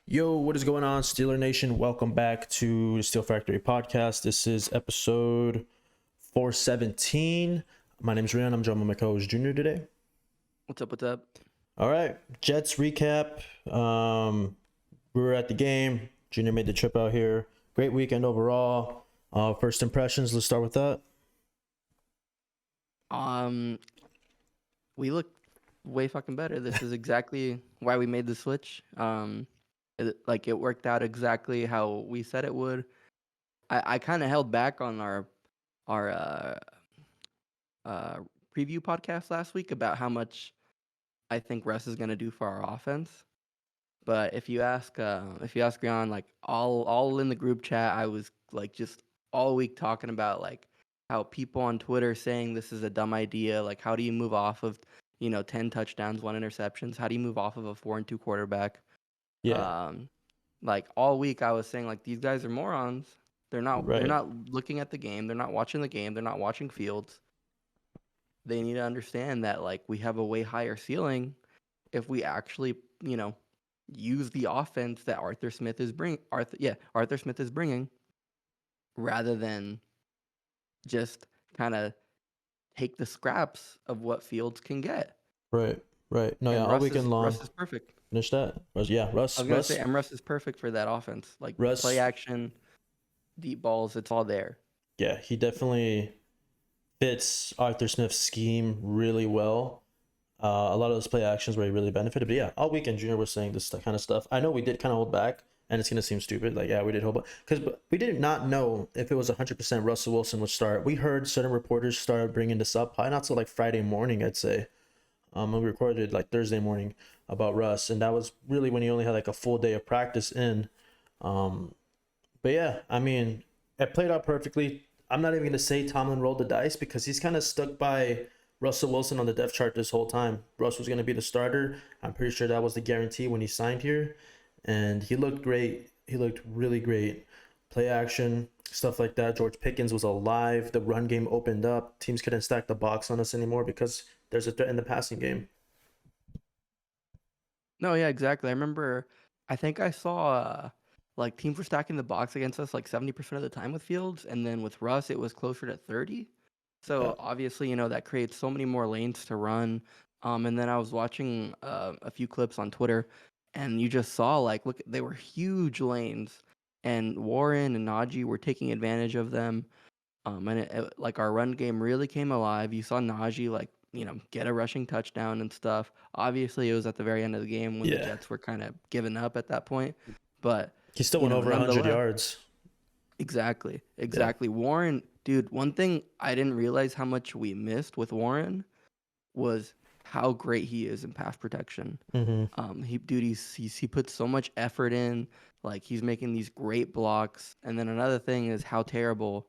Yo, what is going on, Steeler Nation? Welcome back to the Steel Factory podcast. This is episode 417. My name is Rian. I'm joined by my co-host Junior today. What's up? What's up? All right, Jets recap. We were at the game. Junior made the trip out here. Great weekend overall. First impressions. Let's start with that. We look way fucking better. This is exactly why we made the switch. It worked out exactly how we said it would. I kind of held back on our preview podcast last week about how much I think Russ is gonna do for our offense. But if you ask Rion, like all in the group chat, I was like just all week talking about like how people on Twitter saying this is a dumb idea. Like, how do you move off of 10 touchdowns, 1 interceptions? How do you move off of a 4-2 quarterback? Yeah. Like all week I was saying like these guys are morons. They're not Right. looking at the game. They're not watching the game. They're not watching Fields. They need to understand that like we have a way higher ceiling if we actually, use the offense that Arthur Smith is bringing rather than just kind of take the scraps of what Fields can get. Right. No, And yeah, all weekend long. Russ is perfect. Finish that. Russ, I was gonna say, Russ is perfect for that offense. Like Russ, play action, deep balls, it's all there. yeah, he definitely fits Arthur Smith's scheme really well. A lot of those play actions where he really benefited. But yeah, all weekend Junior was saying this kind of stuff. I know we did kind of hold back, and it's going to seem stupid. Like, yeah, we did hold back. Because we did not know if it was 100% Russell Wilson would start. We heard certain reporters start bringing this up, probably not till like Friday morning, I'd say. When we recorded like Thursday morning about Russ. And that was really when he only had like a full day of practice in. But yeah, I mean, it played out perfectly. I'm not even going to say Tomlin rolled the dice because he's kind of stuck by Russell Wilson on the depth chart this whole time. Russ was going to be the starter. I'm pretty sure that was the guarantee when he signed here. And he looked great. He looked really great. Play action, stuff like that. George Pickens was alive. The run game opened up. Teams couldn't stack the box on us anymore because there's a threat in the passing game. No, yeah, exactly. I remember, I think I saw like teams were stacking the box against us like 70% of the time with Fields, and then with Russ it was closer to 30. So Yeah. obviously, that creates so many more lanes to run. And then I was watching a few clips on Twitter, and you just saw like, look, they were huge lanes, and Warren and Najee were taking advantage of them. And like our run game really came alive. You saw Najee like get a rushing touchdown and stuff. Obviously, it was at the very end of the game when the Yeah. Jets were kind of giving up at that point, but He still went over 100 nonetheless, yards. exactly. Yeah. Warren, dude, one thing I didn't realize how much we missed with Warren was how great he is in pass protection. Mm-hmm. He puts so much effort in. Like he's making these great blocks. And then another thing is how terrible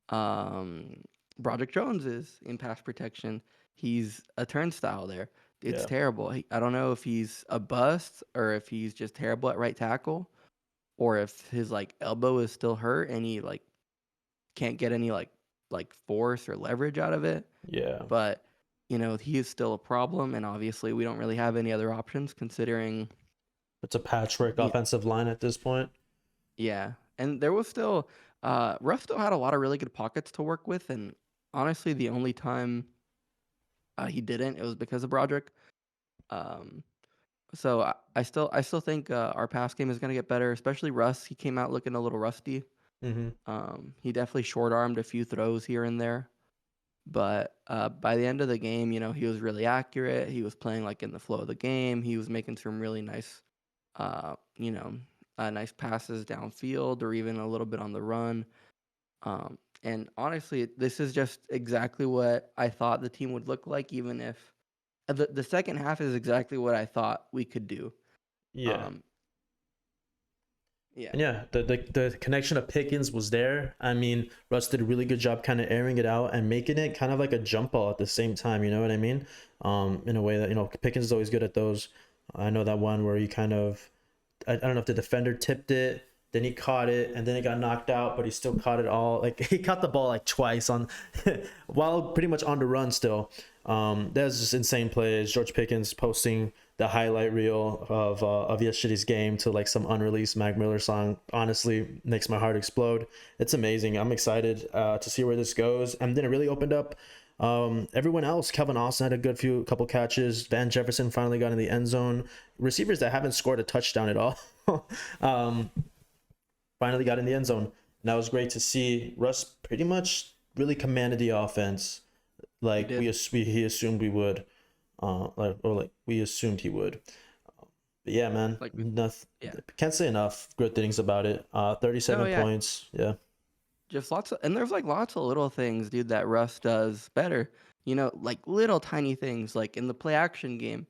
Broderick Jones is in pass protection. He's a turnstile there. It's Yeah. terrible. I don't know if he's a bust or if he's just terrible at right tackle, or if his like elbow is still hurt and he like can't get any like force or leverage out of it. Yeah. But he is still a problem, and obviously we don't really have any other options considering It's a patchwork Yeah. offensive line at this point. Yeah. And there was still Ruff still had a lot of really good pockets to work with, and honestly the only time he didn't, it was because of Broderick. Um so I still think our pass game is going to get better, especially Russ. He came out looking a little rusty. Mm-hmm. He definitely short-armed a few throws here and there. But by the end of the game, he was really accurate. He was playing like in the flow of the game. He was making some really nice, nice passes downfield or even a little bit on the run. And honestly, this is just exactly what I thought the team would look like, even if the second half is exactly what I thought we could do. Yeah. Yeah. And yeah, the connection of Pickens was there. I mean, Russ did a really good job kind of airing it out and making it kind of like a jump ball at the same time. You know what I mean? In a way that, Pickens is always good at those. I know that one where he kind of, I don't know if the defender tipped it, then he caught it, and then it got knocked out, but he still caught it all. Like he caught the ball like twice on, while pretty much on the run still. That's just insane plays. George Pickens posting the highlight reel of yesterday's game to like some unreleased Mac Miller song honestly makes my heart explode. It's amazing. I'm excited to see where this goes. And then it really opened up everyone else. Kelvin Austin had a couple catches. Van Jefferson finally got in the end zone. Receivers that haven't scored a touchdown at all um, finally got in the end zone. And that was great to see. Russ pretty much really commanded the offense like he assumed we would. Like we assumed he would. But yeah, man, Like, nothing. yeah. Can't say enough good things about it. 37 points. Yeah. Just lots of, and there's like lots of little things, dude, that Russ does better. Like little tiny things, like in the play action game,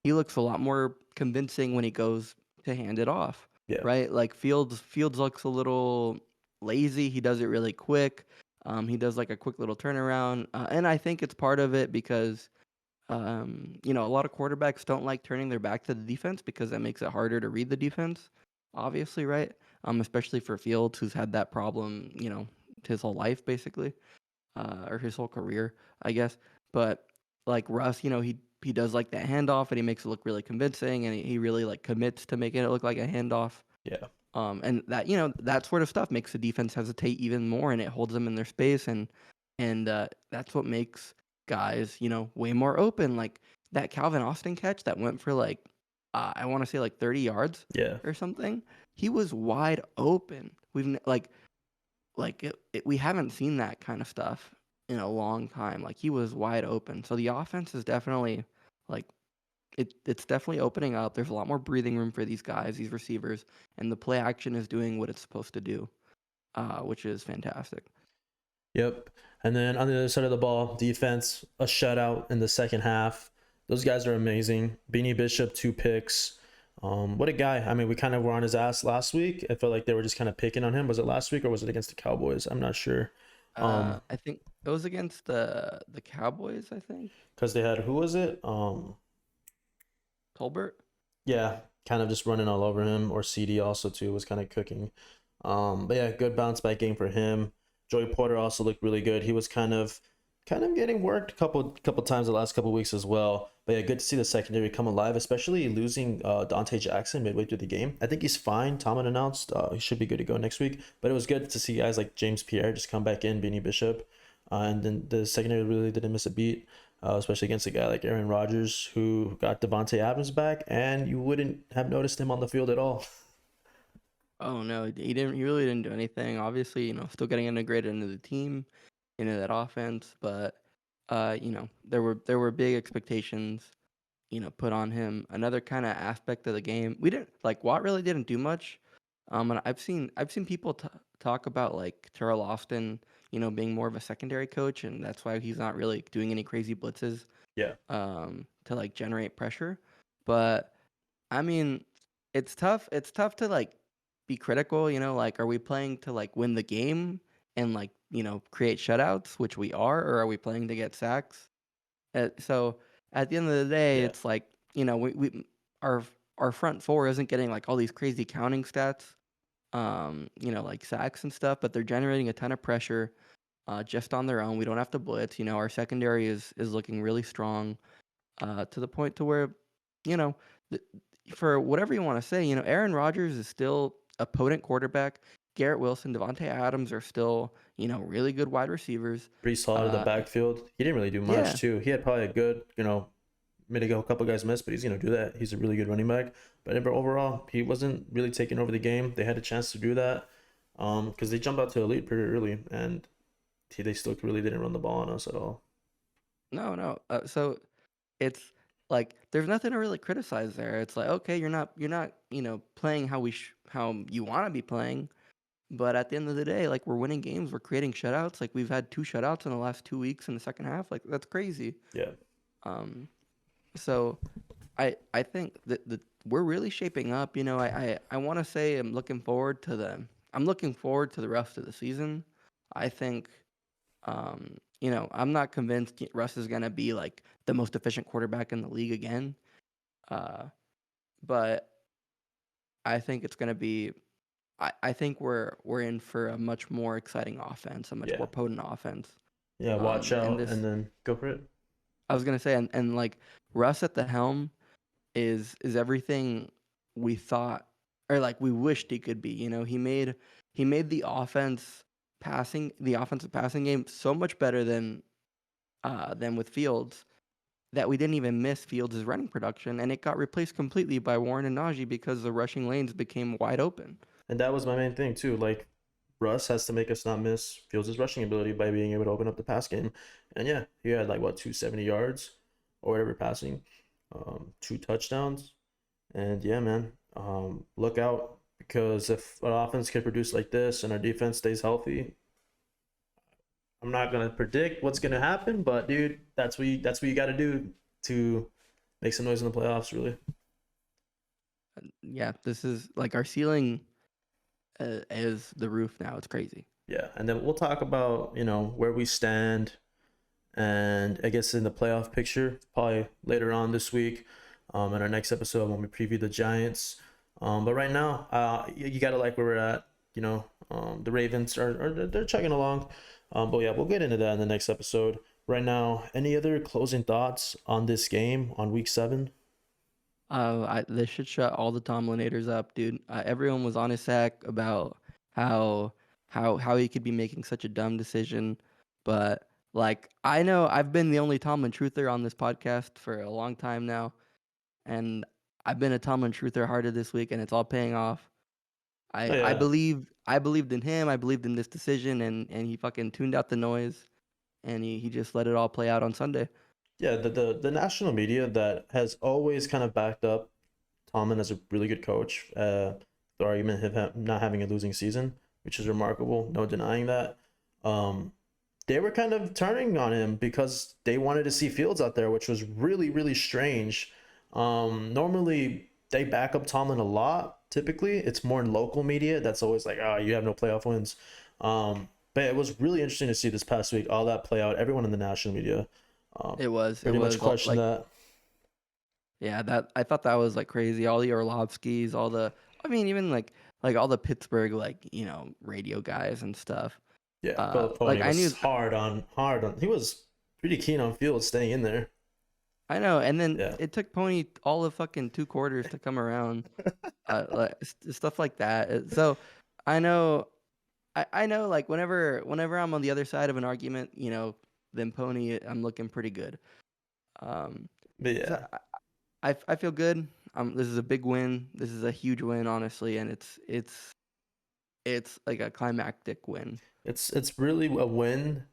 he looks a lot more convincing when he goes to hand it off. Yeah. Right? Like Fields looks a little lazy. He does it really quick. He does like a quick little turnaround, and I think it's part of it because a lot of quarterbacks don't like turning their back to the defense because that makes it harder to read the defense, obviously, right? Especially for Fields, who's had that problem, his whole life basically, or his whole career, I guess. But like Russ, he does like that handoff and he makes it look really convincing, and he really like commits to making it look like a handoff. Yeah. And that that sort of stuff makes the defense hesitate even more, and it holds them in their space, and that's what makes guys way more open. Like that Calvin Austin catch that went for like I want to say like 30 yards Yeah. or something. He was wide open. We haven't seen that kind of stuff in a long time. Like he was wide open. So the offense is definitely like it's definitely opening up. There's a lot more breathing room for these guys, these receivers, and the play action is doing what it's supposed to do, which is fantastic. Yep. And then on the other side of the ball, defense, a shutout in the second half. Those guys are amazing. Beanie Bishop, 2 picks. What a guy. I mean, we kind of were on his ass last week. I felt like they were just kind of picking on him. Was it last week or was it against the Cowboys? I'm not sure. I think it was against the Cowboys, I think. Because they had, who was it? Tolbert? Yeah, kind of just running all over him, or CD also too was kind of cooking. But yeah, good bounce back game for him. Joey Porter also looked really good. He was kind of getting worked a couple times the last couple weeks as well. But yeah, good to see the secondary come alive, especially losing Dante Jackson midway through the game. I think he's fine. Tomlin announced he should be good to go next week. But it was good to see guys like James Pierre just come back in, Beanie Bishop, and then the secondary really didn't miss a beat. Especially against a guy like Aaron Rodgers, who got Devontae Adams back, and you wouldn't have noticed him on the field at all. Oh no, he didn't. He really didn't do anything. Obviously, still getting integrated into the team, into that offense. But there were big expectations, put on him. Another kind of aspect of the game, we didn't like. Watt really didn't do much. And I've seen people talk about like Terrell Austin, being more of a secondary coach, and that's why he's not really doing any crazy blitzes. Yeah. To like generate pressure, but I mean, it's tough. It's tough to like be critical. Like, are we playing to like win the game and like create shutouts, which we are, or are we playing to get sacks? So at the end of the day, Yeah. it's like we our front four isn't getting like all these crazy counting stats, like sacks and stuff, but they're generating a ton of pressure just on their own. We don't have to blitz. Our secondary is looking really strong to the point to where, th- for whatever you want to say, Aaron Rodgers is still a potent quarterback. Garrett Wilson, Devontae Adams are still, really good wide receivers. Pretty solid in the backfield. He didn't really do much too. He had probably a good, made a couple guys miss, but he's gonna do that. He's a really good running back. But overall, he wasn't really taking over the game. They had a chance to do that, because they jumped out to a lead pretty early, and they still really didn't run the ball on us at all. No. So it's like there's nothing to really criticize there. It's like, okay, you're not playing how you want to be playing, but at the end of the day, like we're winning games, we're creating shutouts. Like we've had 2 shutouts in the last 2 weeks in the second half. Like that's crazy. Yeah. So I think that we're really shaping up. I want to say I'm looking forward to the rest of the season. I think I'm not convinced Russ is going to be like the most efficient quarterback in the league again. But I think it's going to be, I think we're in for a much more exciting offense, a much more potent offense. Yeah, watch out and then go for it. I was going to say, and like Russ at the helm is everything we thought or like we wished he could be. You know, he made the offensive passing game so much better than with Fields that we didn't even miss Fields' running production, and it got replaced completely by Warren and Najee because the rushing lanes became wide open. And that was my main thing too. Like Russ has to make us not miss Fields' rushing ability by being able to open up the pass game. And yeah, he had like what 270 yards or whatever passing, 2 touchdowns. And yeah, man, look out because if our offense can produce like this and our defense stays healthy, I'm not gonna predict what's gonna happen, but dude, that's what you got to do to make some noise in the playoffs, really. Yeah, this is like our ceiling is the roof now. It's crazy. Yeah, and then we'll talk about where we stand, and I guess in the playoff picture probably later on this week, in our next episode when we preview the Giants. But right now, you gotta like where we're at. The Ravens they're chugging along. But yeah, we'll get into that in the next episode. Right now, any other closing thoughts on this game on week 7? They should shut all the Tomlinators up, dude. Everyone was on his sack about how he could be making such a dumb decision, but like I know I've been the only Tomlin truther on this podcast for a long time now, and I've been a Tomlin truther harder this week, and it's all paying off. Oh, I yeah. believed in him. I believed in this decision, and he fucking tuned out the noise, and he just let it all play out on Sunday. Yeah, the national media that has always kind of backed up Tomlin as a really good coach. The argument of him not having a losing season, which is remarkable, no denying that. They were kind of turning on him because they wanted to see Fields out there, which was really, really strange. Normally, they back up Tomlin a lot. Typically, it's more in local media that's always like, "Oh, you have no playoff wins." But it was really interesting to see this past week all that play out. Everyone in the national media, pretty much questioned that. Yeah, that I thought that was like crazy. All the Orlovskis, even like all the Pittsburgh radio guys and stuff. Yeah, Bill Pony was hard on. He was pretty keen on Fields staying in there. I know, and then it took Pony all of fucking 2 quarters to come around, stuff like that. So I know, like whenever I'm on the other side of an argument, then Pony, I'm looking pretty good. But yeah, so I feel good. This is a big win. This is a huge win, honestly, and it's like a climactic win. It's really a win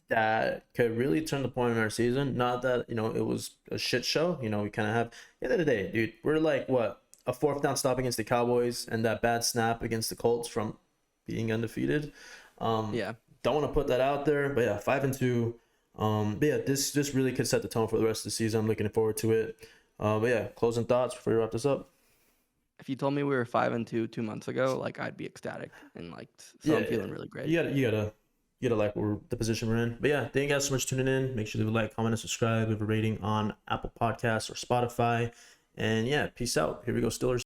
that could really turn the point in our season. Not that it was a shit show. We kind of have at the end of the day, dude. We're like what a 4th down stop against the Cowboys and that bad snap against the Colts from being undefeated. Yeah, don't want to put that out there, but yeah, 5-2. But yeah, this really could set the tone for the rest of the season. I'm looking forward to it. But yeah, closing thoughts before we wrap this up. If you told me we were 5-2 2 months ago, like I'd be ecstatic and I'm feeling really great. You gotta like the position we're in. But yeah, thank you guys so much for tuning in. Make sure to leave a like, comment, and subscribe. Leave a rating on Apple Podcasts or Spotify. And yeah, peace out. Here we go, Steelers.